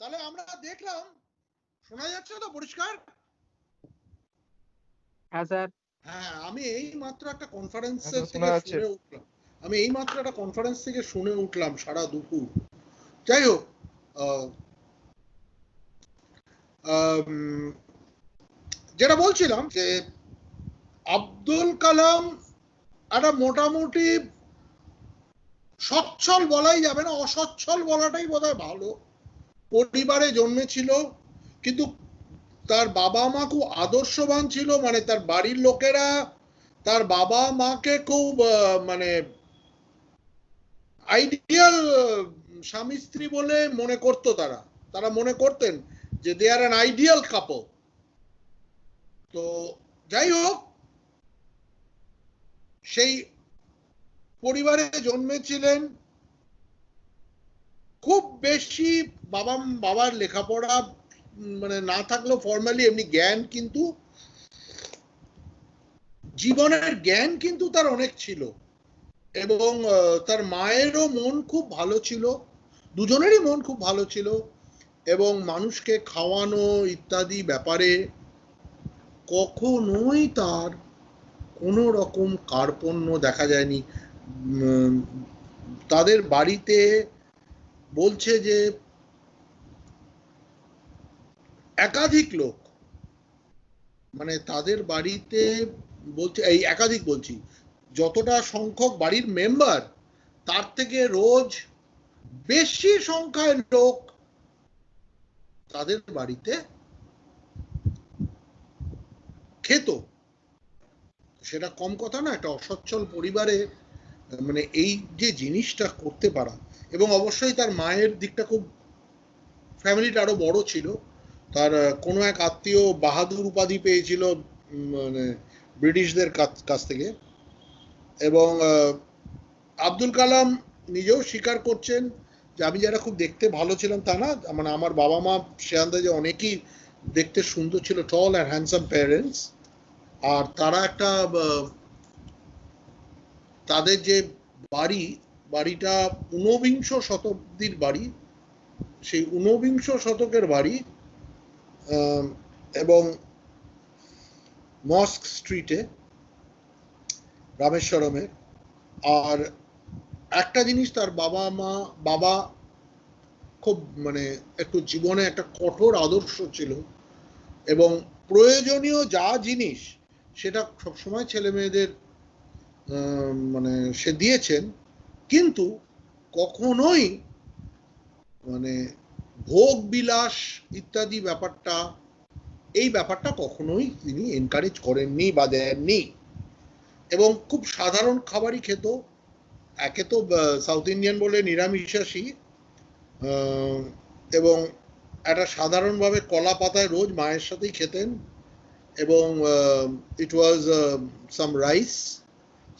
তাহলে আমরা দেখলাম, শোনা যাচ্ছে তো পরিষ্কার? হ্যাঁ স্যার। হ্যাঁ, আমি এই মাত্র একটা কনফারেন্স শোনা থেকে যাচ্ছে। শুনে উঠলাম, শুনে উঠলাম সারা দুপুর। যাই হোক, যেটা বলছিলাম যে আব্দুল কালাম একটা মোটামুটি সচ্ছল বলাই যাবে না, অসচ্ছল বলাটাই বোধহয় ভালো, পরিবারে জন্মেছিল, কিন্তু তার বাবা মা খুব আদর্শবান ছিল, মানে তার বাড়ির লোকেরা তার বাবা মাকে খুব মানে আইডিয়াল স্বামী স্ত্রী বলে মনে করতো, তারা মনে করতেন যে দে আর অ্যান আইডিয়াল কাপল। তো যাই হোক, সেই পরিবারে জন্মেছিলেন, খুব বেশি বাবার লেখাপড়া মানে না থাকলেও ফর্মালি এমনি জ্ঞান, কিন্তু জীবনের জ্ঞান কিন্তু তার অনেক ছিল, এবং তার মায়েরও মন খুব ভালো ছিল, দুজনেরই মন খুব ভালো ছিল, এবং মানুষকে খাওয়ানো ইত্যাদি ব্যাপারে কখনোই তার কোনো রকম কার্পণ্য দেখা যায়নি। তাদের বাড়িতে বলছে যে একাধিক লোক, মানে তাদের বাড়িতে বলছে, এই একাধিক বলছি, যতটা সংখ্যক বাড়ির মেম্বার তার থেকে রোজ বেশি সংখ্যায় লোক তাদের বাড়িতে খেত। সেটা কম কথা না, একটা অসচ্ছল পরিবারে মানে এই যে জিনিসটা করতে পারা। এবং অবশ্যই তার মায়ের দিকটা খুব, ফ্যামিলিটা আরো বড় ছিল, তার কোনো এক আত্মীয় বাহাদুর উপাধি পেয়েছিল মানে ব্রিটিশদের কাছ থেকে। এবং আব্দুল কালাম নিজেও স্বীকার করছেন যে আমি যারা খুব দেখতে ভালো ছিলাম তা না, মানে আমার বাবা মা সে আন্দাজে অনেকেই দেখতে সুন্দর ছিল, টল অ্যান্ড হ্যান্ডসাম প্যারেন্টস। আর তারা একটা তাদের যে বাড়িটা ঊনবিংশ শতাব্দীর বাড়ি, সেই ঊনবিংশ শতকের বাড়ি, এবং মস্ক স্ট্রিটে, রামেশ্বরমে। আর একটা জিনিস, তার বাবা খুব মানে একটু জীবনে একটা কঠোর আদর্শ ছিল, এবং প্রয়োজনীয় যা জিনিস সেটা সবসময় ছেলে মেয়েদের মানে সে দিয়েছেন, কিন্তু কখনোই মানে ভোগ বিলাস ইত্যাদি ব্যাপারটা কখনোই তিনি এনকারেজ করেননি বা দেননি। এবং খুব সাধারণ খাবারই খেত। একে তো সাউথ ইন্ডিয়ান বলে নিরামিষাশী, এবং একটা সাধারণভাবে কলা পাতায় রোজ মায়ের সাথেই খেতেন, এবং it was some rice,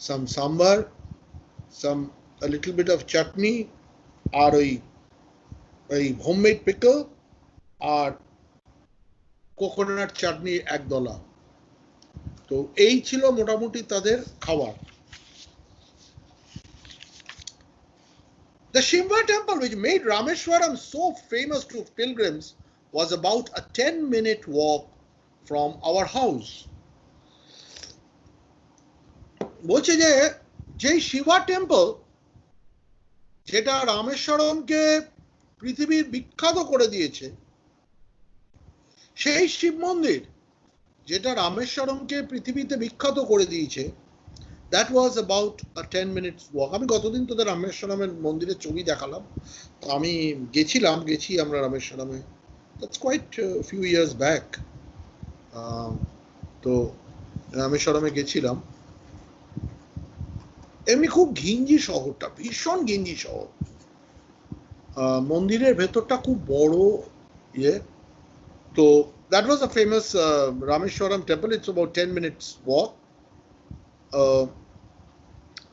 some sambar, some a little bit of chutney, আর ওই হোমমেড পিকল, আর কোকোনাট চাটনি একদলা। তো এই ছিল মোটামুটি তাদের খাবার। The Shiva temple, which made Rameshwaram so famous to pilgrims, was about a 10-minute walk from our house. বলছে যে যেই শিবা টেম্পল, যেটা রামেশ্বরমকে পৃথিবীর বিখ্যাত করে দিয়েছে, সেই শিব মন্দির যেটা রামেশ্বরমকে পৃথিবীতে বিখ্যাত করে দিয়েছে, that was about a 10 minutes walk. আমি গতদিন তোদের রামেশ্বরমের মন্দিরের ছবি দেখালাম, তো আমি গেছি আমরা রামেশ্বরমে, that's quite a few years back. তো রামেশ্বরমে গেছিলাম। এমনি খুব ঘিঞ্জি শহরটা, ভীষণ ঘিঞ্জি শহর। মন্দিরের ভেতরটা খুব বড় ইয়ে। তো that was a famous Rameshwaram temple. It's about 10 minutes walk.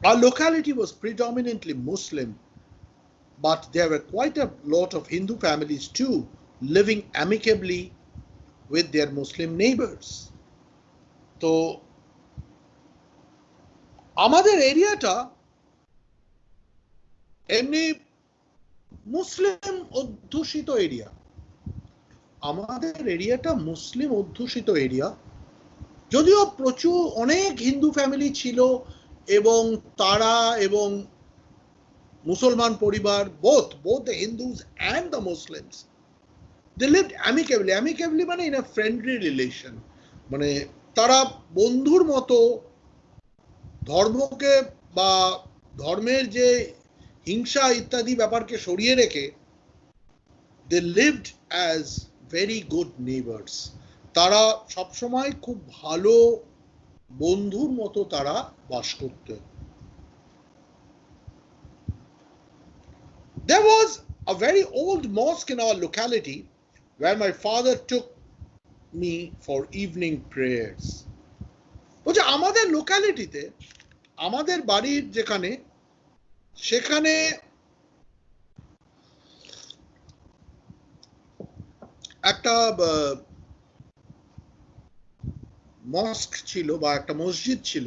Our locality was predominantly Muslim, but there were quite a lot of Hindu families too, living amicably with their Muslim neighbors. তো আমাদের এরিয়াটা এমনি মুসলিম অধ্যুষিত area, আমাদের এরিয়াটা মুসলিম অধ্যুষিত area, যদিও প্রচুর অনেক হিন্দু ফ্যামিলি ছিল এবং তারা এবং মুসলমান পরিবার, both the Hindus and the Muslims, they lived amicably মানে in a friendly relation, মানে তারা বন্ধুর মতো ধর্মকে বা ধর্মের যে হিংসা ইত্যাদি ব্যাপারকে সরিয়ে রেখে they lived as very good neighbors. তারা সবসময় খুব ভালো বন্ধুর মতো তারা বাস করত। There was a very old mosque in our locality where my father took me for evening prayers. বলছে আমাদের লোকালিটিতে, আমাদের বাড়ির যেখানে, সেখানে একটা মস্ক ছিল বা একটা মসজিদ ছিল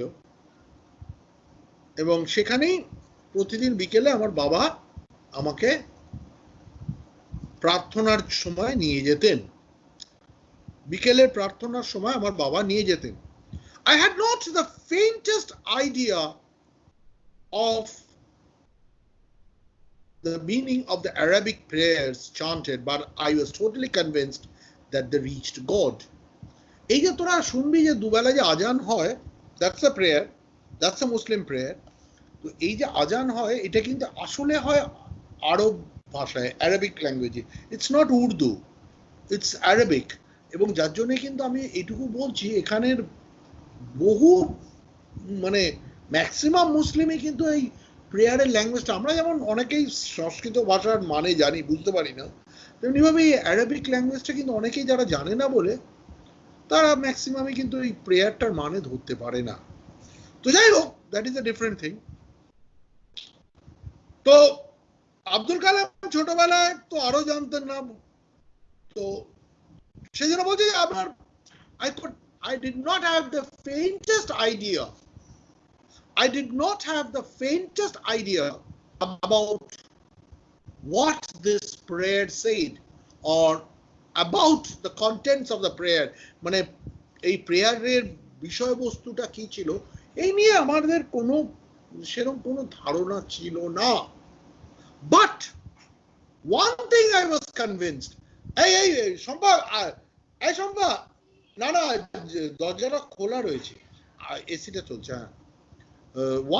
এবং সেখানেই প্রতিদিন বিকেলে আমার বাবা আমাকে প্রার্থনার সময় নিয়ে যেতেন। বিকেলের প্রার্থনার সময় আমার বাবা নিয়ে যেতেন। I had not the faintest idea of the meaning of the Arabic prayers chanted, but I was totally convinced that they reached God. এই যে তোরা শুনবি যে দুবেলা যে আজান হয়, that's a prayer, that's a Muslim prayer. তো এই যে আজান হয় এটা কিন্তু আসলে হয় আরব ভাষায়, অ্যারাবিক ল্যাঙ্গুয়েজে। It's not Urdu, it's Arabic. এবং যার জন্য কিন্তু আমি এটুকু বলছি, এখানের বহু মানে ম্যাক্সিমাম মুসলিমই কিন্তু এই প্রেয়ারের ল্যাঙ্গুয়েজটা, আমরা যেমন অনেকেই সংস্কৃত ভাষার মানে জানি, বুঝতে পারি না, তেমনিভাবে এই অ্যারাবিক ল্যাঙ্গুয়েজটা কিন্তু অনেকেই যারা জানে না বলে তারা ম্যাক্সিমামই কিন্তু এই প্রেয়ারটার মানে ধরতে পারে না। তো যাই হোক, that is a different thing. তো আব্দুল কালাম ছোটবেলায় তো আরো জানতেন না, তো সেই জন্য বলছি যে আপনার I did not have the faintest idea. I did not have the faintest idea about what this prayer said or about the contents of the prayer. মানে এই প্রেয়ারের বিষয়বস্তুটা কি ছিল এই নিয়ে আমাদের কোনো সেরকম কোনো ধারণা ছিল না। But one thing I was convinced, এই সম্ভব না না দরজাটা খোলা রয়েছে, এসিটা চলছে। হ্যাঁ,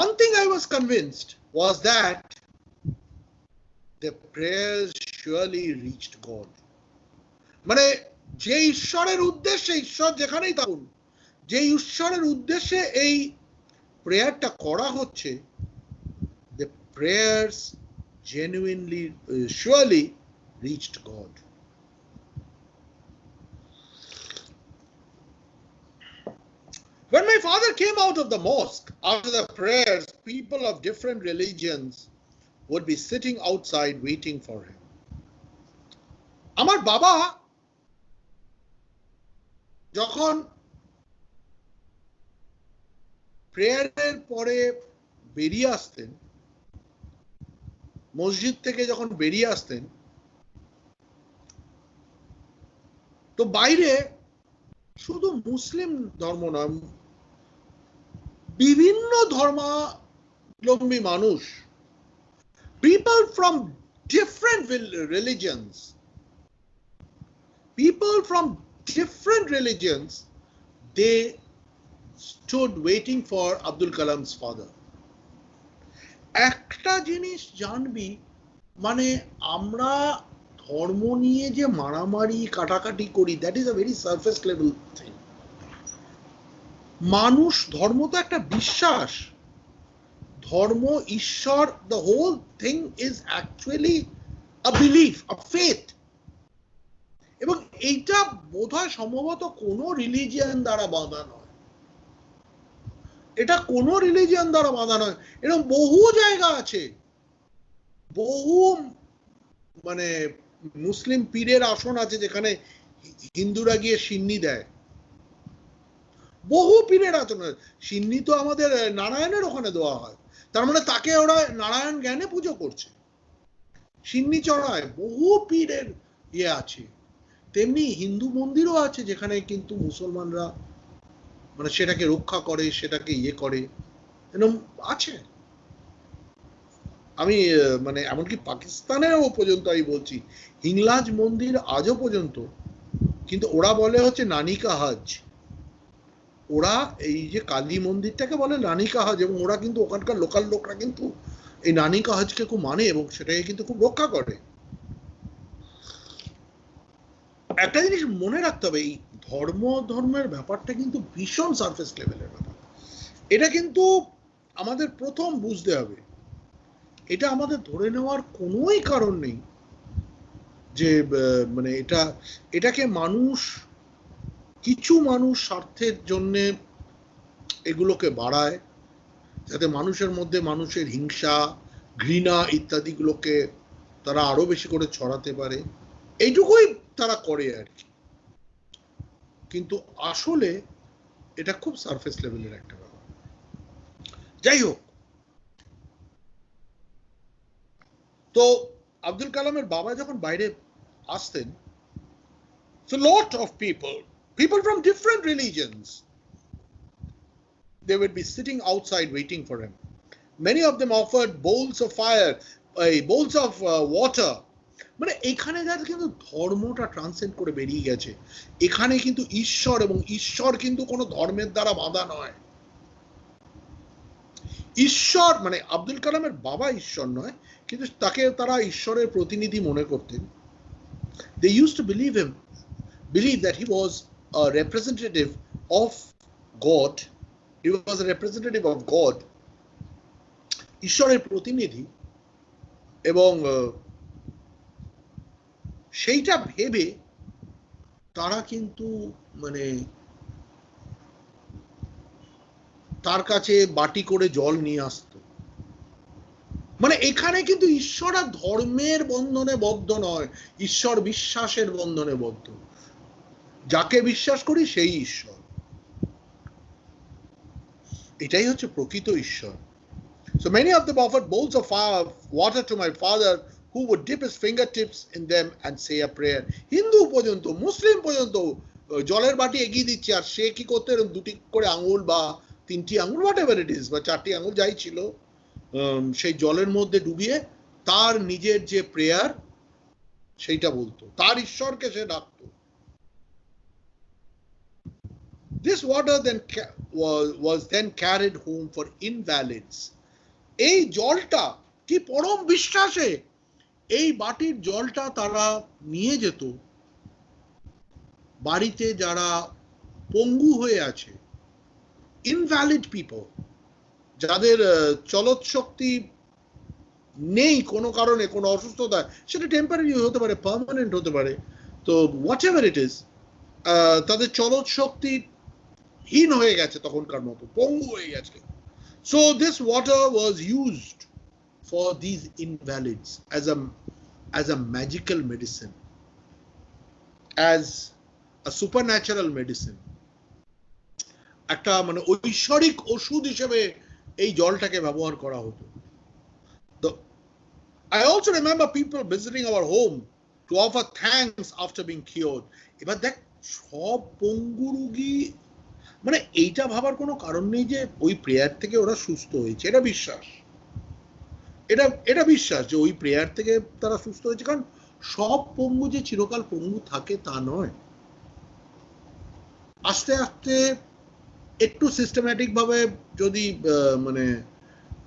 one thing I was convinced was that the prayers surely reached God. মানে যে ঈশ্বরের উদ্দেশ্যে, ঈশ্বর যেখানেই থাকুন, যে ঈশ্বরের উদ্দেশ্যে এই প্রেয়ারটা করা হচ্ছে, the prayers genuinely surely reached God. When my father came out of the mosque after the prayers, people of different religions would be sitting outside waiting for him. আমার বাবা যখন প্রেয়ারের পরে বেরিয়ে আসতেন, মসজিদ থেকে যখন বেরিয়ে আসতেন, তো বাইরে শুধু মুসলিম ধর্ম নয়, বিভিন্ন ধর্মাবলম্বী মানুষ, people from different religions, they stood waiting for Abdul Kalam's father. একটা জিনিস জানবি, মানে আমরা ধর্ম নিয়ে যে মারামারি কাটাকাটি করি, that is a very surface level thing. মানুষ, ধর্ম তো একটা বিশ্বাস, ধর্ম, ঈশ্বর, the whole thing is actually a belief, a faith. এবং এইটা বোধহয় সম্ভবত কোনো রিলিজিয়ান দ্বারা বাঁধা নয়, এটা কোনো রিলিজিয়ান দ্বারা বাঁধা নয়। এরকম বহু জায়গা আছে, বহু মানে মুসলিম পীরের আসন আছে যেখানে হিন্দুরা গিয়ে সিন্নি দেয়, বহু পীরের আসন। সিন্নি তো আমাদের নারায়ণের ওখানে দেওয়া হয়, তার মানে তাকে ওরা নারায়ণ জ্ঞানে পুজো করছে, সিন্নি চড়ায়। বহু পীরের ইয়ে আছে, তেমনি হিন্দু মন্দিরও আছে যেখানে কিন্তু মুসলমানরা মানে সেটাকে রক্ষা করে, সেটাকে ইয়ে করে, এরকম আছে। আমি মানে এমনকি পাকিস্তানেও পর্যন্ত আমি বলছি হিংলাজ মন্দির আজও পর্যন্ত, কিন্তু ওরা বলে হচ্ছে নানিকা হজ, ওরা এই যে কালী মন্দিরটাকে বলে নানিকা হজ, এবং ওরা কিন্তু ওখানকার লোকাল লোকরা কিন্তু এই নানিকা হজকে খুব মানে এবং সেটাকে কিন্তু খুব রক্ষা করে। একটা জিনিস মনে রাখতে হবে, এই ধর্মের ব্যাপারটা কিন্তু ভীষণ সারফেস লেভেলের ব্যাপার। এটা কিন্তু আমাদের প্রথম বুঝতে হবে, এটা আমাদের ধরে নেওয়ার কোনোই কারণ নেই যে মানে এটাকে কিছু মানুষ স্বার্থের জন্য এগুলোকে বাড়ায়, যাতে মানুষের মধ্যে মানুষের হিংসা, ঘৃণা ইত্যাদিগুলোকে তারা আরো বেশি করে ছড়াতে পারে, এইটুকুই তারা করে আর কি। কিন্তু আসলে এটা খুব সারফেস লেভেলের একটা ব্যাপার। যাই হোক, তো আব্দুল কালামের বাবা যখন বাইরে আসতেন, so lot of people from different religions, they would be sitting outside waiting for him. Many of them offered bowls of fire, bowls of water. মানে এখানে যারা কিন্তু ধর্মটা ট্রান্সেন্ড করে বেরিয়ে গেছে, এখানে কিন্তু ঈশ্বর, এবং ঈশ্বর কিন্তু কোনো ধর্মের দ্বারা বাঁধা নয়। ঈশ্বর মানে আব্দুল কালামের বাবা ঈশ্বর নয়, কিন্তু তাকে তারা ঈশ্বরের প্রতিনিধি মনে করতেন। They used to believe that he was a representative of God. He was a representative of God, ঈশ্বরের প্রতিনিধি, এবং সেইটা ভেবে তারা কিন্তু মানে তার কাছে বাটি করে জল নিয়ে আসতো। মানে এখানে কিন্তু ঈশ্বর আর ধর্মের বন্ধনে বদ্ধ নয়, ঈশ্বর বিশ্বাসের বন্ধনে বদ্ধ। যাকে বিশ্বাস করি সেই ঈশ্বর, এটাই হচ্ছে প্রকৃত ঈশ্বর। So many of them offered bowls of water to my father, who would dip his fingertips in them and say a prayer. Hindu পর্যন্ত, মুসলিম পর্যন্ত জলের বাটি এগিয়ে দিচ্ছে, আর সে কি করতে, দুটি করে আঙুল বা তিনটি আঙুল, whatever it is, বা চারটি আঙুল যাই ছিল, সেই জলের মধ্যে ডুবিয়ে তার নিজের যে প্রেয়ার সেইটা বলতো, তার ঈশ্বরকে সে ডাকতো। This water then was then carried home for invalids. এই জলটা কি পরম বিশ্বাসে এই বাটির জলটা তারা নিয়ে যেত বাড়িতে যারা পঙ্গু হয়ে আছে, ইনভ্যালিড পিপল, যাদের চলৎ শক্তি নেই কোনো কারণে, কোনো অসুস্থতা, সেটা টেম্পোরারি হতে পারে, পার্মানেন্ট হতে পারে, তো হোয়াট এভার ইট ইজ, তাদের চলৎ শক্তি হীন হয়ে গেছে, তখনকার মতো পঙ্গু হয়ে গেছে। So this water was used for these invalids as a magical medicine, as a supernatural medicine, একটা মানে ঐশ্বরিক ওষুধ হিসেবে এই জলটাকে ব্যবহার করা হতো। তো I also remember people visiting our home to offer thanks after being cured. এবার দেখ, সব পঙ্গু রোগী মানে এইটা ভাবার কোনো কারণ নেই যে ওই প্রেয়ার থেকে ওরা সুস্থ হয়েছে, এটা বিশ্বাস, এটা বিশ্বাস যে ওই প্রেয়ার থেকে তারা সুস্থ হয়েছে। কারণ সব পঙ্গু যে চিরকাল পঙ্গু থাকে তা নয়, আস্তে আস্তে একটু সিস্টেম্যাটিক ভাবে যদি মানে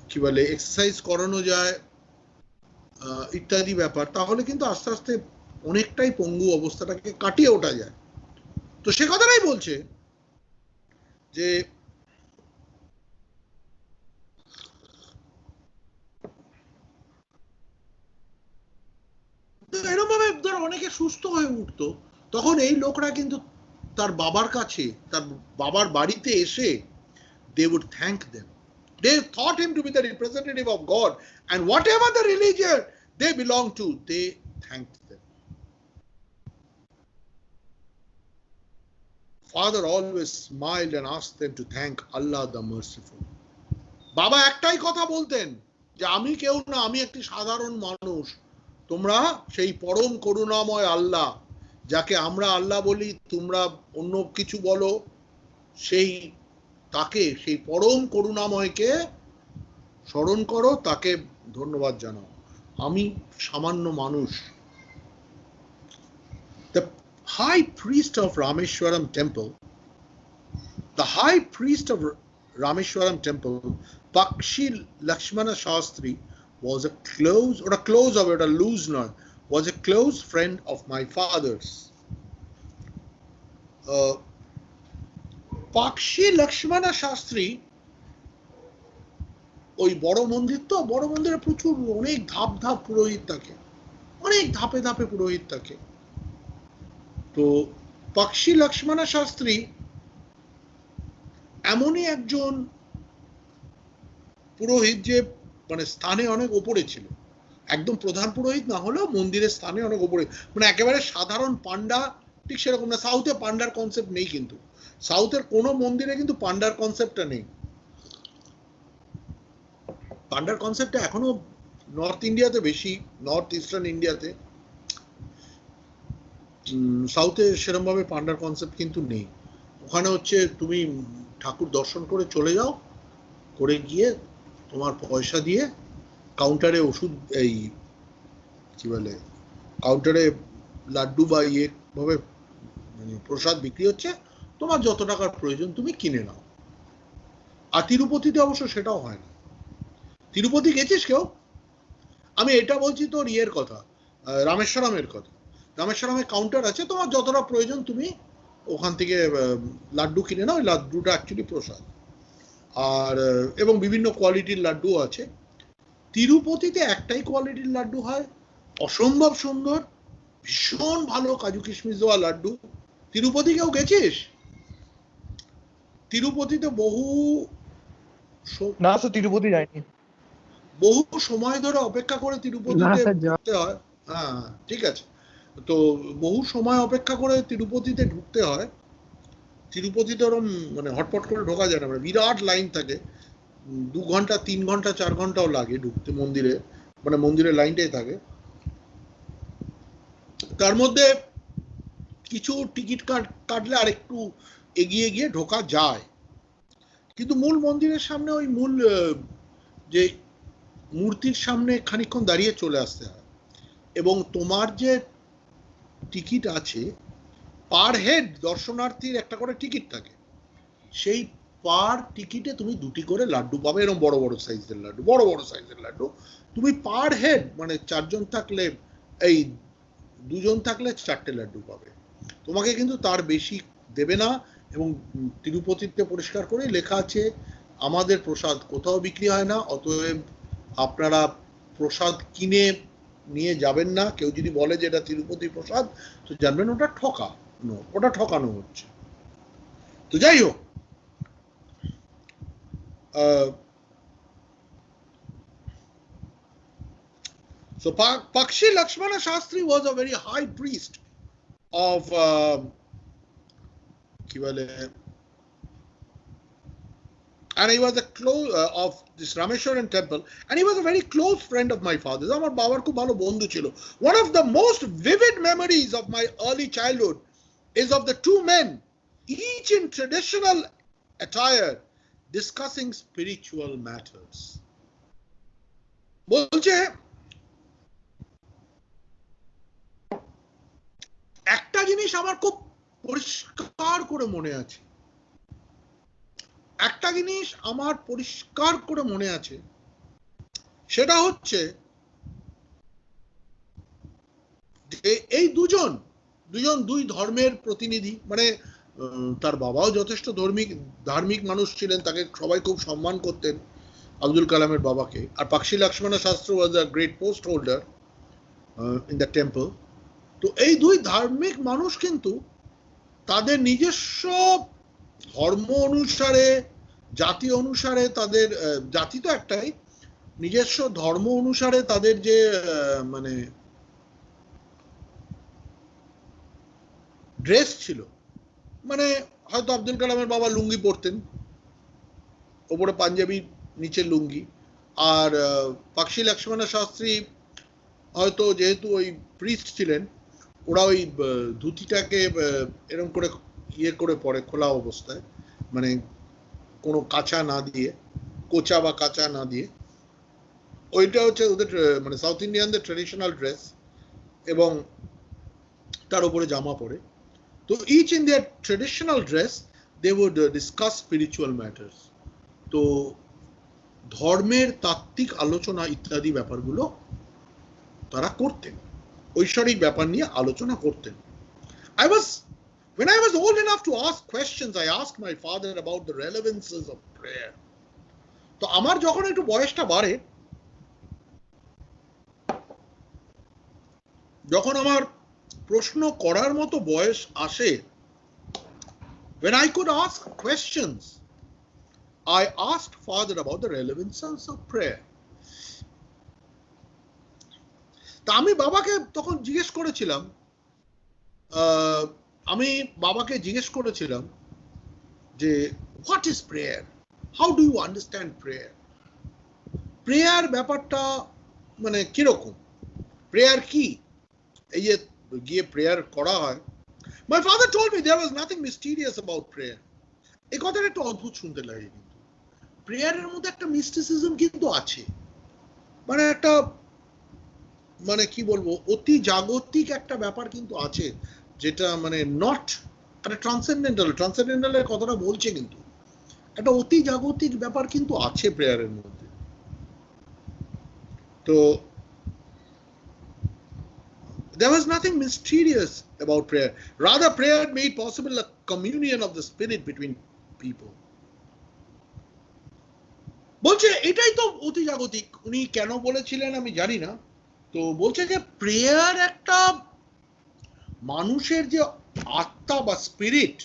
কি বলে এক্সারসাইজ করানো যায় ইত্যাদি ব্যাপার, তাহলে কিন্তু আস্তে আস্তে অনেকটাই পঙ্গু অবস্থাটাকে কাটিয়ে ওঠা যায়। তো সে কথাটাই বলছে যে এরকম ভাবে ধর অনেকে সুস্থ হয়ে উঠতো, তখন এই লোকরা কিন্তু তার বাবার কাছে, তার বাবার বাড়িতে এসে they would thank them. They thought him to be the representative of God, and whatever the religion they belong to, they thanked them. Father always smiled and asked them to thank Allah the merciful. বাবা একটাই কথা বলতেন যে আমি কেউ না, আমি একটি সাধারণ মানুষ, তোমরা সেই পরম করুণাময় আল্লাহ যাকে আমরা আল্লাহ বলি, তোমরা অন্য কিছু বলো, সেই তাকে, সেই পরম করুণাময়কে স্মরণ করো, তাকে ধন্যবাদ জানাও। আমি সামান্য মানুষ। The high priest of Rameshwaram temple, the high priest of Rameshwaram temple, Pakshi Lakshmana Shastri, was a close, or a close of it, a loose not, was a close friend of my father's. Pakshi Lakshmana Shastri, ওই বড় মন্দির, তো বড় মন্দিরে প্রচুর অনেক ধাপ ধাপ পুরোহিত থাকে, অনেক ধাপে ধাপে পুরোহিত থাকে। তো পাকশি লক্ষ্মণা শাস্ত্রী এমনই একজন পুরোহিত যে মানে স্থানে অনেক ওপরে ছিল, একদম প্রধান পুরোহিত না হলেও মন্দিরের স্থানে অনেক ওপরে, মানে একেবারে সাধারণ পান্ডা ঠিক সেরকম না। সাউথে পান্ডার কনসেপ্ট নেই, কিন্তু সাউথের কোনো মন্দিরে কিন্তু পান্ডার কনসেপ্টটা নেই। পান্ডার কনসেপ্টটা এখনো নর্থ ইন্ডিয়াতে বেশি, নর্থ ইস্টার্ন ইন্ডিয়াতে। সাউথে সেরকম ভাবে পান্ডার কনসেপ্ট কিন্তু নেই। ওখানে হচ্ছে তুমি ঠাকুর দর্শন করে চলে যাও, করে গিয়ে তোমার পয়সা দিয়ে কাউন্টারে ওষুধ, এই কি বলে, কাউন্টারে লাড্ডু বা ইয়ে ভাবে মানে প্রসাদ বিক্রি হচ্ছে, তোমার যত টাকার প্রয়োজন তুমি কিনে নাও। আর তিরুপতিতে অবশ্য সেটাও হয় না। তিরুপতি গেছিস কেউ? আমি এটা বলছি তোর ইয়ের কথা, রামেশ্বরমের কথা। রামেশ্বরমে কাউন্টার আছে, তোমার যতটা প্রয়োজন তুমি ওখান থেকে লাড্ডু কিনে নাও। ওই লাড্ডুটা অ্যাকচুয়ালি প্রসাদ। আর এবং বিভিন্ন কোয়ালিটির লাড্ডু আছে। তিরুপতিতে একটাই কোয়ালিটির লাড্ডু হয়, অসম্ভব সুন্দর, ভীষণ ভালো কাজু কিশমিশ দেওয়া লাড্ডু। তিরুপতি কেউ গেছিস? তিরুপতিতে বহু না স্যার, তিরুপতি যায়নি। বহু সময় ধরে অপেক্ষা করে তিরুপতিতে ঢুকতে হয়। হ্যাঁ ঠিক আছে, তো বহু সময় অপেক্ষা করে তিরুপতিতে ঢুকতে হয়। তিরুপতিতে ওরম মানে হটপট করে ঢোকা যায় না, মানে বিরাট লাইন থাকে, 2 ঘন্টা 3 ঘন্টা 4 ঘন্টাও লাগে ঢুকতে মন্দিরে, মানে মন্দিরের লাইনটাই থাকে। তার মধ্যে কিছু টিকিট কাটলে আর একটু এগিয়ে গিয়ে ঢোকা যায়, কিন্তু মূল মন্দিরের সামনে ওই মূল যে মূর্তির সামনে খানিকক্ষণ দাঁড়িয়ে চলে আসতে হয়। এবং তোমার যে টিকিট আছে, পার হেড দর্শনার্থীর একটা করে টিকিট থাকে, সেই পার টিকিটে তুমি 2টি করে লাড্ডু পাবে, এরকম বড় বড় সাইজের লাড্ডু, বড় বড় সাইজের লাড্ডু। তুমি পার হেড মানে 4 জন থাকলে, এই 2 জন থাকলে 4টে লাড্ডু পাবে। তোমাকে কিন্তু তার বেশি দেবে না। এবং তিরুপতিতে পরিষ্কার করে লেখা আছে, আমাদের প্রসাদ কোথাও বিক্রি হয় না, অতএব আপনারা প্রসাদ কিনে নিয়ে যাবেন না। কেউ যদি বলে যে এটা তিরুপতি প্রসাদ, তো জানবেন ওটা ঠকানো, ওটা ঠকানো হচ্ছে। তো যাই হোক, so Pakshi Lakshmana Shastri was a very high priest of and he was a close of this Rameshwaran temple, and he was a very close friend of my father's. Amar babar খুব ভালো বন্ধু ছিল। One of the most vivid memories of my early childhood is of the 2 men, each in traditional attire, discussing spiritual matters. বলছে একটা জিনিস আমার খুব পরিষ্কার করে মনে আছে, একটা জিনিস আমার পরিষ্কার করে মনে আছে, সেটা হচ্ছে এই দুজন 2 ধর্মের প্রতিনিধি, মানে তার বাবাও যথেষ্ট ধার্মিক মানুষ ছিলেন, তাকে সবাই খুব সম্মান করতেন, আব্দুল কালামের বাবাকে। আর Pakshi Lakshmana Shastri was a great post holder in the temple. তো এই 2 ধার্মিক মানুষ কিন্তু তাদের নিজস্ব ধর্ম অনুসারে, জাতি অনুসারে, তাদের জাতি তো একটাই, নিজস্ব ধর্ম অনুসারে তাদের যে মানে ড্রেস ছিল, মানে হয়তো আব্দুল কালামের বাবা লুঙ্গি পরতেন, ওপরে পাঞ্জাবি, নিচে লুঙ্গি। আর পাকশি লক্ষ্মণা শাস্ত্রী হয়তো যেহেতু ওই প্রিস্ট ছিলেন, ওরা ওই ধুতিটাকে এরকম করে ইয়ে করে পরে খোলা অবস্থায়, মানে কোনো কাঁচা না দিয়ে, কোচা বা কাঁচা না দিয়ে। ওইটা হচ্ছে ওদের মানে সাউথ ইন্ডিয়ানদের ট্রেডিশনাল ড্রেস, এবং তার উপরে জামা পরে। তো each in their traditional dress they would discuss spiritual matters. তো ধর্মের তাত্ত্বিক আলোচনা ইত্যাদি ব্যাপারগুলো তারা করতেন, ঐশ্বরিক ব্যাপার নিয়ে আলোচনা করতেন। When I was old enough to ask questions, I asked my father about the relevances of prayer. তো আমার যখন একটু বয়সটা বাড়ে, যখন আমার প্রশ্ন করার মতো বয়স আসে, when I could ask questions, I asked father about the relevances of prayer. তা আমি বাবাকে তখন জিজ্ঞেস করেছিলাম, যে what is prayer, how do you understand prayer, prayer ব্যাপারটা মানে কিরকম, প্রেয়ার কি, এই যে গিয়ে প্রেয়ার করা হয়। My father told me there was nothing mysterious about prayer. এই কথাটা একটু অদ্ভুত শুনতে লাগে, কিন্তু প্রেয়ারের মধ্যে একটা মিস্টিসিজম কিন্তু আছে, মানে একটা, মানে কি বলবো, অতি জাগতিক একটা ব্যাপার কিন্তু আছে, যেটা মানে নট একটা ট্রান্সেন্ডেন্টালের কথাটা বলছে, কিন্তু একটা অতি জাগতিক ব্যাপার কিন্তু আছে প্রেয়ারের মধ্যে। তো there was nothing mysterious about prayer. Rather, prayer made possible a communion of the spirit between people. বলছে এটাই তো অতি জাগতিক। উনি কেন বলেছিলেন আমি জানি না। তো বলছে যে প্রেয়ার একটা মানুষের যে আত্মা বা স্পিরিট,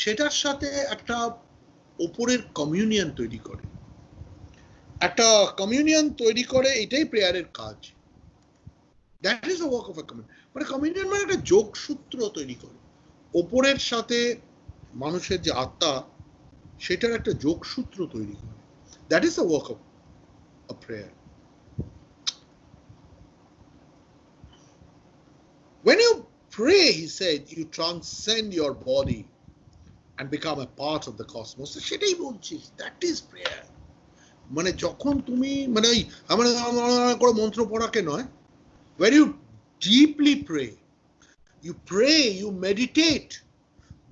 সেটার সাথে একটা উপরের কমিউনিয়ন তৈরি করে, একটা কমিউনিয়ন তৈরি করে, এটাই প্রেয়ারের কাজ। That is the work of a communion. মানে কমিউনিয়ন মানে একটা যোগসূত্র তৈরি করে, ওপরের সাথে মানুষের যে আত্মা, সেটার একটা যোগসূত্র তৈরি করে। That is the work of a prayer. When you pray, he said, you transcend your body and become a part of the cosmos. সেটাই বলছি, দ্যাট ইজ প্রেয়ার। মানে যখন তুমি মানে ওই আমরা করে মন্ত্র পড়াকে নয়, when you deeply pray, you meditate,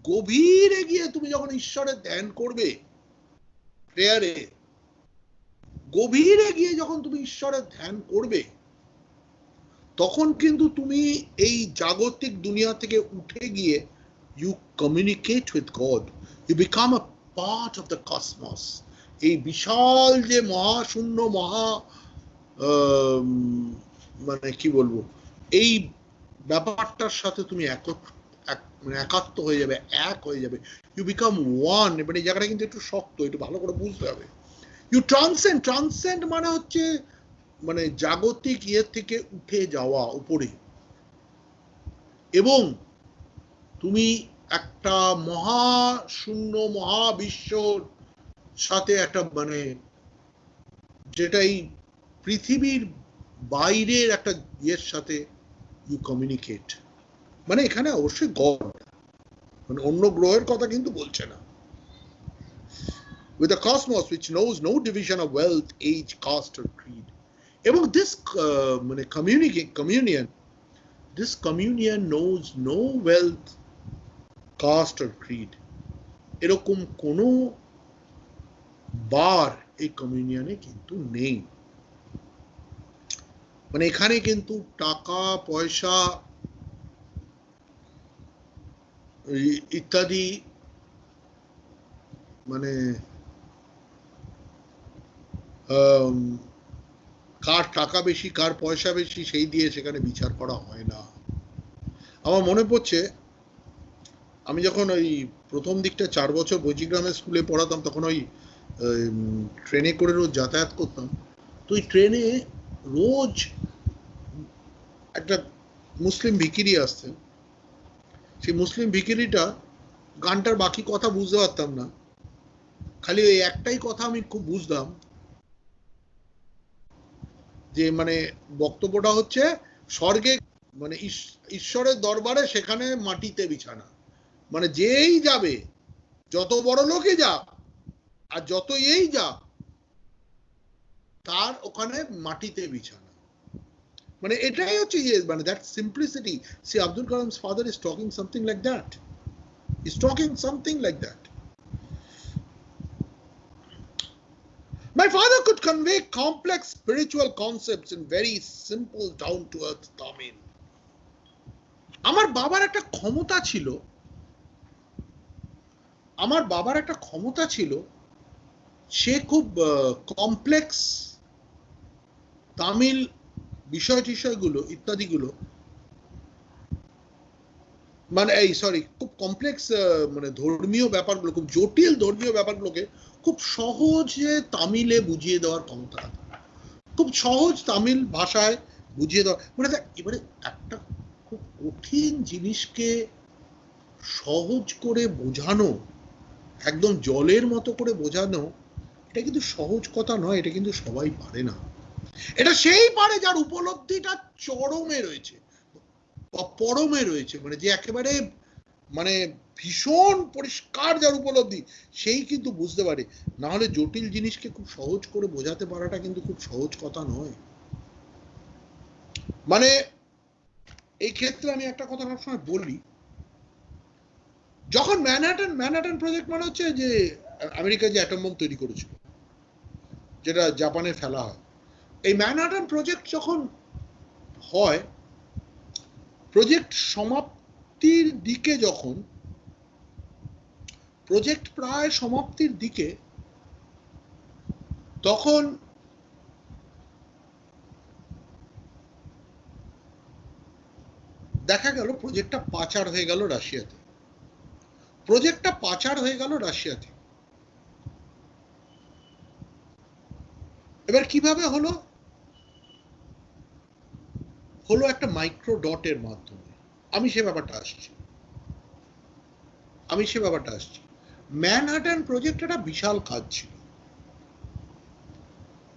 গভীরে গিয়ে তুমি যখন ঈশ্বরের ধ্যান করবে, প্রেয়ারে গভীরে গিয়ে যখন তুমি ঈশ্বরের ধ্যান করবে, তখন কিন্তু তুমি এই জাগতিক দুনিয়া থেকে উঠে গিয়ে you communicate with God, you become a part of the cosmos. এই বিশাল যে মহাশূন্য, মানে কি বলবো, এই ব্যাপারটার সাথে তুমি একাত্ম হয়ে যাবে, এক হয়ে যাবে, ইউ বিকাম ওয়ান। এবার এই জায়গাটা কিন্তু একটু শক্ত, একটু ভালো করে বুঝতে হবে। ইউ ট্রান্সেন্ড মানে হচ্ছে মানে জাগতিক ইয়ে থেকে উঠে যাওয়া উপরে, এবং তুমি একটা মহাশূন্য মহাবিশ্বর সাথে একটা মানে যেটাই পৃথিবীর বাইরের একটা ইয়ের সাথে ইউ কমিউনিকেট। মানে এখানে অবশ্যই গড, মানে অন্য গ্রহের কথা কিন্তু বলছে না। with a cosmos which knows no division of wealth, age, caste or creed. এবং this মানে communion knows no wealth, caste or creed. এরকম কোনো বার এই কমিউনিয়নে কিন্তু নেই। মানে এখানে কিন্তু টাকা পয়সা ইত্যাদি মানে কার টাকা বেশি কার পয়সা বেশি সেই দিয়ে সেখানে বিচার করা হয় না। আমার মনে পড়ছে, আমি যখন ওই প্রথম দিকটা 4 বছর বৈচিগ্রামে স্কুলে পড়াতাম, তখন ওই ট্রেনে করে রোজ যাতায়াত করতাম। তো ওই ট্রেনে রোজ একটা মুসলিম ভিখিরি আসতেন। সেই মুসলিম ভিখিরিটা গানটার বাকি কথা বুঝতে পারতাম না, খালি ওই একটাই কথা আমি খুব বুঝতাম, যে মানে বক্তব্যটা হচ্ছে স্বর্গে মানে ঈশ্বরের দরবারে সেখানে মাটিতে বিছানা, মানে যেই যাবে, যত বড় লোকই যাক আর যত এই যাক, তার ওখানে মাটিতে বিছানা। মানে এটাই হচ্ছে মানে that simplicity. See Abdul Kalam's father is talking something like that. He's talking something like that. My father could convey complex spiritual concepts in very simple, down-to-earth Tamil. আমার বাবার একটা ক্ষমতা ছিল, সে খুব কমপ্লেক্স তামিল বিষয়গুলো ইত্যাদিগুলো, মানে খুব কমপ্লেক্স মানে ধর্মীয় ব্যাপারগুলো, খুব জটিল ধর্মীয় ব্যাপারগুলোকে খুব সহজে তামিলে বুঝিয়ে দেওয়ার ক্ষমতা, খুব সহজ তামিল ভাষায় বুঝিয়ে দেওয়া। মানে এবারে একটা খুব কঠিন জিনিসকে সহজ করে বোঝানো, একদম জলের মতো করে বোঝানো, এটা কিন্তু সহজ কথা নয়, এটা কিন্তু সবাই পারে না। এটা সেই পারে যার উপলব্ধিটা চরমে রয়েছে বা পরমে রয়েছে, মানে যে একেবারে মানে ভীষণ পরিষ্কার যার উপলব্ধি, সেই কিন্তু বুঝতে পারে। না হলে জটিল জিনিসকে খুব সহজ করে বোঝাতে পারাটা কিন্তু খুব সহজ কথা নয়। মানে এই ক্ষেত্রে আমি একটা কথা সবসময় বলি, যখন ম্যানহাটন প্রজেক্ট মানে হচ্ছে যে আমেরিকা যে অ্যাটম বোম তৈরি করেছিল, যেটা জাপানে ফেলা হয়, এই ম্যানহাটন প্রজেক্ট যখন হয়, প্রজেক্ট সমাপ্তির দিকে, যখন প্রজেক্ট প্রায় সমাপ্তির দিকে, তখন দেখা গেল প্রজেক্টটা পাচার হয়ে গেল রাশিয়াতে। এবার কিভাবে হলো একটা মাইক্রো ডটের মাধ্যমে। আমি সে ব্যাপারটা আসছি। ম্যানহাটন প্রজেক্ট একটা বিশাল কাজ ছিল।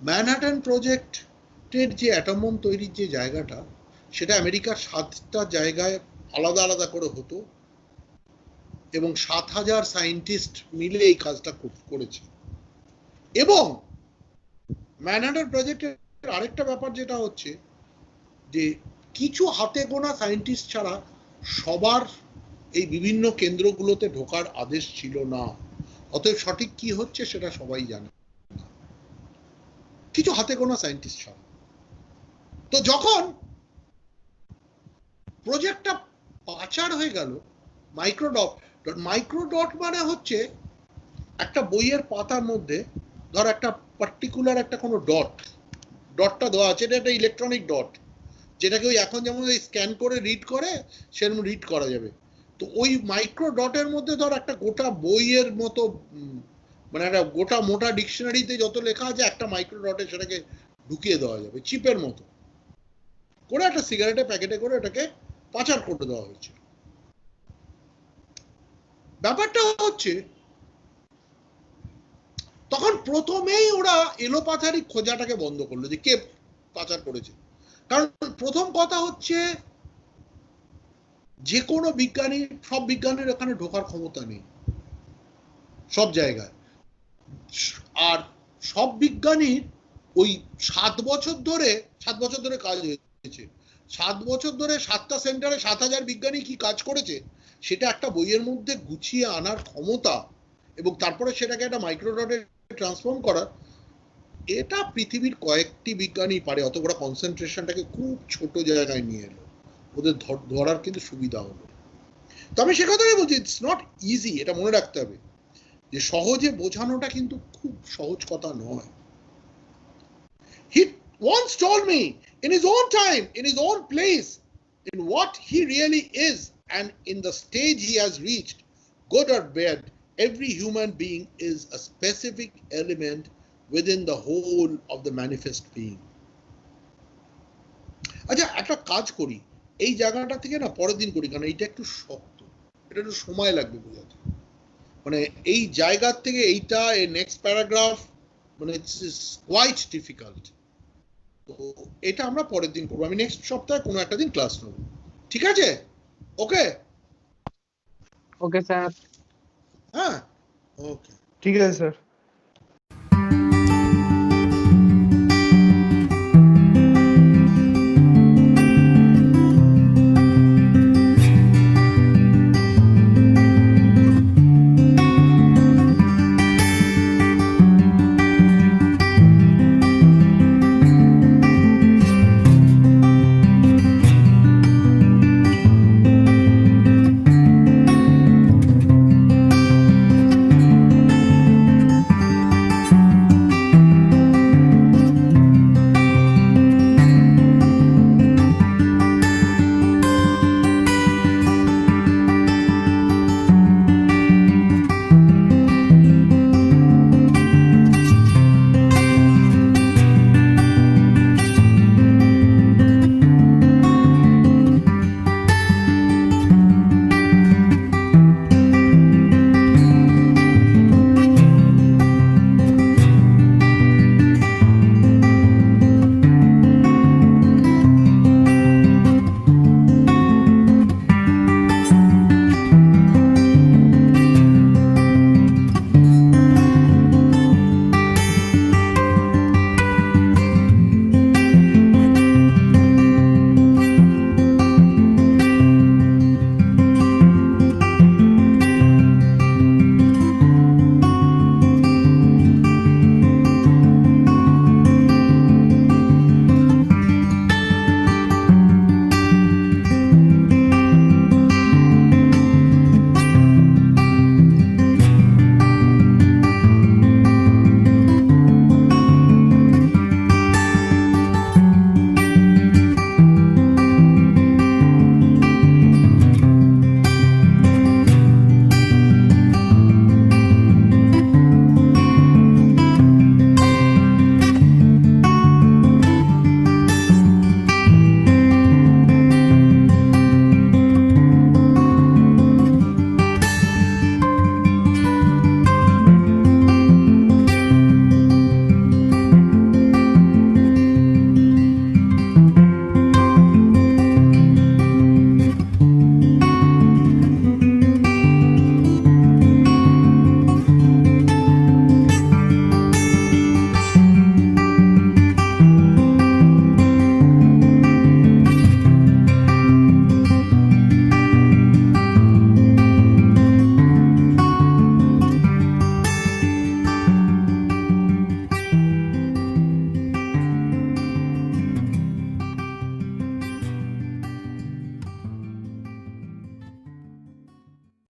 ম্যানহাটন প্রজেক্টের যে অ্যাটম বোম তৈরির যে জায়গাটা, সেটা আমেরিকার 7টা জায়গায় আলাদা আলাদা করে হতো এবং 7,000 সায়েন্টিস্ট মিলে এই কাজটা করেছে। এবং ম্যানহাটন প্রজেক্টের আরেকটা ব্যাপার যেটা হচ্ছে যে কিছু হাতে গোনা সায়েন্টিস্ট ছাড়া সবার এই বিভিন্ন কেন্দ্রগুলোতে ঢোকার আদেশ ছিল না। অতএব সঠিক কি হচ্ছে সেটা সবাই জানে, কিছু হাতে গোনা সায়েন্টিস্ট ছাড়া। তো যখন প্রজেক্টটা পাচার হয়ে গেল, মাইক্রোডট মানে হচ্ছে একটা বইয়ের পাতার মধ্যে ধর একটা পার্টিকুলার একটা কোনো ডটটা দেওয়া আছে, এটা একটা ইলেকট্রনিক ডট, যেটাকে ওই এখন যেমন স্ক্যান করে রিড করে সেরকম রিড করা যাবে। তো ওই মাইক্রো ডটের মধ্যে ধর একটা গোটা বইয়ের মতো, মানে একটা গোটা মোটা ডিকশনারিতে যত লেখা আছে একটা মাইক্রো ডটে সেটাকে ঢুকিয়ে দেওয়া যাবে, চিপের মতো করে একটা সিগারেটের প্যাকেটে করে এটাকে পাচার করে দেওয়া হয়েছে। ব্যাপারটা হচ্ছে তখন প্রথমেই ওরা এলোপাথারি খোঁজাটাকে বন্ধ করলো যে কে পাচার করেছে। কারণ প্রথম কথা হচ্ছে যে কোনো বিজ্ঞানী, সব বিজ্ঞানীর এখানে ঢোকার ক্ষমতা নেই সব জায়গায়। আর সব বিজ্ঞানীর ওই 7 বছর ধরে কাজ হয়েছে, 7 বছর ধরে 7টা সেন্টারে 7,000 বিজ্ঞানী কি কাজ করেছে সেটা একটা বইয়ের মধ্যে গুছিয়ে আনার ক্ষমতা এবং তারপরে সেটাকে একটা মাইক্রোডটে ট্রান্সফর্ম করা, এটা পৃথিবীর কয়েকটি বিজ্ঞানী পারে। অত বড় কনসেন্ট্রেশনটাকে খুব ছোট জায়গায় নিয়ে এলো, ওদের ধরার কিন্তু সুবিধা হলো। তো আমি সে কথাই বলছি, ইটস নট ইজি, এটা মনে রাখতে হবে যে সহজে বোঝানোটা কিন্তু খুব সহজ কথা নয়। He once told me in his own time, in his own place, in what he really is and in the stage he has reached, good or bad, every human being is a specific element within the whole of the manifest being. আচ্ছা একটা কাজ করি, এই জায়গাটা থেকে না পরের দিন করি, কারণ এইটা একটু শক্ত, এটা একটু সময় লাগবে বোঝাতে। মানে এই জায়গার থেকে এইটা নেক্সট প্যারাগ্রাফ মানে ইটস কোয়াইট ডিফিকাল্ট। তো এটা আমরা পরের দিন করবো, আমি নেক্সট সপ্তাহে কোনো একটা দিন ক্লাস নেবো। ঠিক আছে? ওকে? Okay sir. হ্যাঁ, ওকে। ঠিক আছে স্যার।